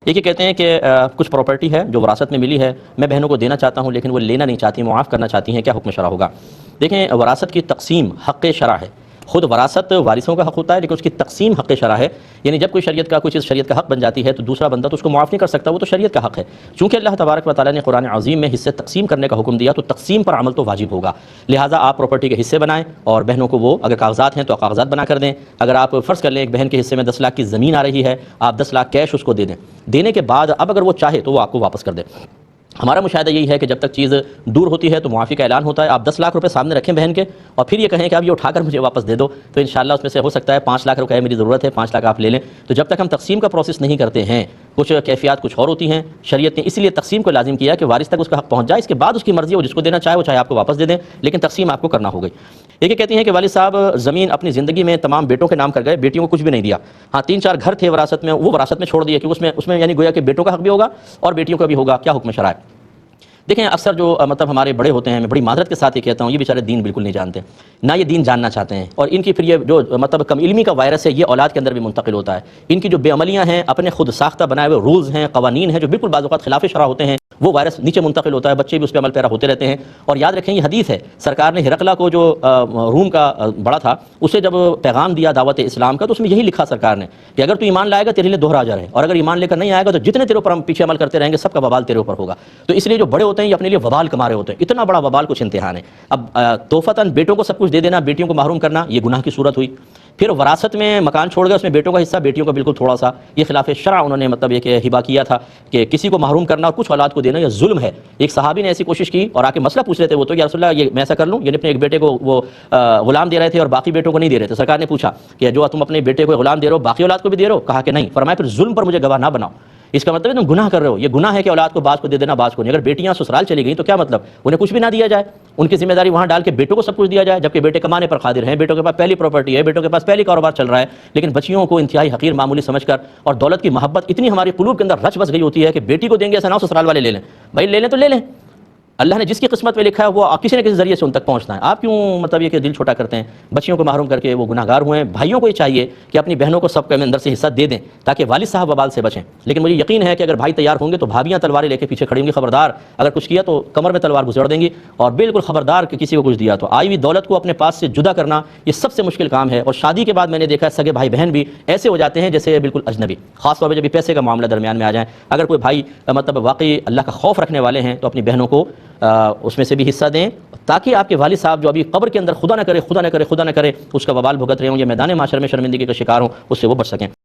ایک یہ کہتے ہیں کہ کچھ پراپرٹی ہے جو وراثت میں ملی ہے، میں بہنوں کو دینا چاہتا ہوں لیکن وہ لینا نہیں چاہتی، معاف کرنا چاہتی ہیں، کیا حکم شرع ہوگا؟ دیکھیں، وراثت کی تقسیم حق شرع ہے. خود وراثت وارثوں کا حق ہوتا ہے لیکن اس کی تقسیم حق شرع ہے. یعنی جب کوئی شریعت کا کوئی چیز شریعت کا حق بن جاتی ہے تو دوسرا بندہ تو اس کو معاف نہیں کر سکتا، وہ تو شریعت کا حق ہے. چونکہ اللہ تبارک و تعالیٰ نے قرآن عظیم میں حصے تقسیم کرنے کا حکم دیا تو تقسیم پر عمل تو واجب ہوگا. لہٰذا آپ پراپرٹی کے حصے بنائیں اور بہنوں کو وہ اگر کاغذات ہیں تو کاغذات بنا کر دیں. اگر آپ فرض کر لیں ایک بہن کے حصے میں 10 لاکھ کی زمین آ رہی ہے، آپ 10 لاکھ کیش اس کو دے دیں. دینے کے بعد اب اگر وہ چاہے تو وہ آپ کو واپس کر دے. ہمارا مشاہدہ یہی ہے کہ جب تک چیز دور ہوتی ہے تو معافی کا اعلان ہوتا ہے. آپ 10 لاکھ روپے سامنے رکھیں بہن کے اور پھر یہ کہیں کہ اب یہ اٹھا کر مجھے واپس دے دو، تو انشاءاللہ اس میں سے ہو سکتا ہے 5 لاکھ روپے میری ضرورت ہے، 5 لاکھ آپ لے لیں. تو جب تک ہم تقسیم کا پروسیس نہیں کرتے ہیں، کچھ کیفیات کچھ اور ہوتی ہیں، شریعت نے اس لیے تقسیم کو لازم کیا کہ وارث تک اس کا حق پہنچ جائے. اس کے بعد اس کی مرضی ہو، جس کو دینا چاہے وہ چاہے آپ کو واپس دے دیں، لیکن تقسیم آپ کو کرنا ہو گئی. یہ کہتی ہیں کہ والد صاحب زمین اپنی زندگی میں تمام بیٹوں کے نام کر گئے، بیٹیوں کو کچھ بھی نہیں دیا. ہاں 3-4 گھر تھے وراثت میں، وہ وراثت میں چھوڑ دیے کہ اس میں یعنی گویا کہ بیٹوں کا حق بھی ہوگا اور بیٹیوں کا بھی ہوگا. کیا حکم شرع ہے؟ دیکھیں، اکثر جو مطلب ہمارے بڑے ہوتے ہیں، میں بڑی معذرت کے ساتھ یہ کہتا ہوں، یہ بیچارے دین بالکل نہیں جانتے، نہ یہ دین جاننا چاہتے ہیں، اور ان کی پھر یہ جو مطلب کم علمی کا وائرس ہے یہ اولاد کے اندر بھی منتقل ہوتا ہے. ان کی جو بے عملیاں ہیں، اپنے خود ساختہ بنائے ہوئے رولز ہیں، قوانین ہیں جو بالکل بعض اوقات خلاف شرع ہوتے ہیں، وہ وائرس نیچے منتقل ہوتا ہے، بچے بھی اس پہ عمل پیرا ہوتے رہتے ہیں. اور یاد رکھیں یہ حدیث ہے، سرکار نے ہرقلہ کو جو روم کا بڑا تھا اسے جب پیغام دیا دعوت اسلام کا تو اس میں یہی لکھا سرکار نے کہ اگر تو ایمان لائے گا تیرے لیے دوہرا اجر ہے، اور اگر ایمان لے کر نہیں آئے گا تو جتنے تیرے اوپر ہم پیچھے عمل کرتے رہیں گے سب کا وبال تیرے اوپر ہوگا. تو اس لیے جو بڑے ہوتے ہیں یہ اپنے لیے وبال کما رہے ہوتے ہیں، اتنا بڑا وبال کچھ امتحان ہے. اب توفتاً بیٹوں کو سب کچھ دے دینا، بیٹیوں کو محروم کرنا، یہ گناہ کی صورت ہوئی. پھر وراثت میں مکان چھوڑ گئے، اس میں بیٹوں کا حصہ، بیٹیوں کا بالکل تھوڑا سا، یہ خلاف شرع انہوں نے مطلب یہ کہ ہبہ کیا تھا کہ کسی کو محروم کرنا اور کچھ اولاد کو دینا یہ ظلم ہے. ایک صحابی نے ایسی کوشش کی اور آ کے مسئلہ پوچھ رہے تھے وہ تو، یا رسول اللہ یہ میں ایسا کر لوں؟ یعنی اپنے ایک بیٹے کو وہ غلام دے رہے تھے اور باقی بیٹوں کو نہیں دے رہے تھے. سرکار نے پوچھا کہ جو تم اپنے بیٹے کو غلام دے رہے ہو باقی اولاد کو بھی دے رہے ہو؟ کہا کہ نہیں. فرمایا پھر ظلم پر مجھے گواہ نہ بناؤ. اس کا مطلب ہے تم گناہ کر رہے ہو. یہ گناہ ہے کہ اولاد کو بعض کو دے دینا بعض کو نہیں. اگر بیٹیاں سسرال چلی گئیں تو کیا مطلب انہیں کچھ بھی نہ دیا جائے، ان کی ذمہ داری وہاں ڈال کے بیٹوں کو سب کچھ دیا جائے، جبکہ بیٹے کمانے پر قادر ہیں، بیٹوں کے پاس پہلی پراپرٹی ہے، بیٹوں کے پاس پہلی کاروبار چل رہا ہے. لیکن بچیوں کو انتہائی حقیر معمولی سمجھ کر اور دولت کی محبت اتنی ہماری قلوب کے اندر رچ بس گئی ہوتی ہے کہ بیٹی کو دیں گے ایسا نہ ہو سسرال والے لے لیں. بھائی لے لیں تو لے لیں، اللہ نے جس کی قسمت میں لکھا ہے وہ کسی نہ کسی ذریعے سے ان تک پہنچنا ہے. آپ کیوں مطلب یہ کہ دل چھوٹا کرتے ہیں؟ بچیوں کو محروم کر کے وہ گناہ گار ہوئے ہیں. بھائیوں کو یہ چاہیے کہ اپنی بہنوں کو سب کے اندر سے حصہ دے دیں تاکہ والد صاحب وبال سے بچیں. لیکن مجھے یقین ہے کہ اگر بھائی تیار ہوں گے تو بھابیاں تلواریں لے کے پیچھے کھڑی ہوں گی، خبردار اگر کچھ کیا تو کمر میں تلوار گھسڑ دیں گی. اور بالکل خبردار کہ کسی کو کچھ دیا تو آئی ہوئی دولت کو اپنے پاس سے جدا کرنا یہ سب سے مشکل کام ہے. اور شادی کے بعد میں نے دیکھا ہے سگے بھائی بہن بھی ایسے ہو جاتے ہیں جیسے بالکل اجنبی، خاص طور پہ جب پیسے کا معاملہ درمیان میں آ جائیں. اگر کوئی بھائی مطلب واقعی اللہ کا خوف رکھنے والے ہیں تو اپنی بہنوں کو اس میں سے بھی حصہ دیں تاکہ آپ کے والد صاحب جو ابھی قبر کے اندر خدا نہ کرے اس کا وبال بھگت رہے ہوں یا میدان معاشر میں شرمندگی کا شکار ہوں اس سے وہ بچ سکیں.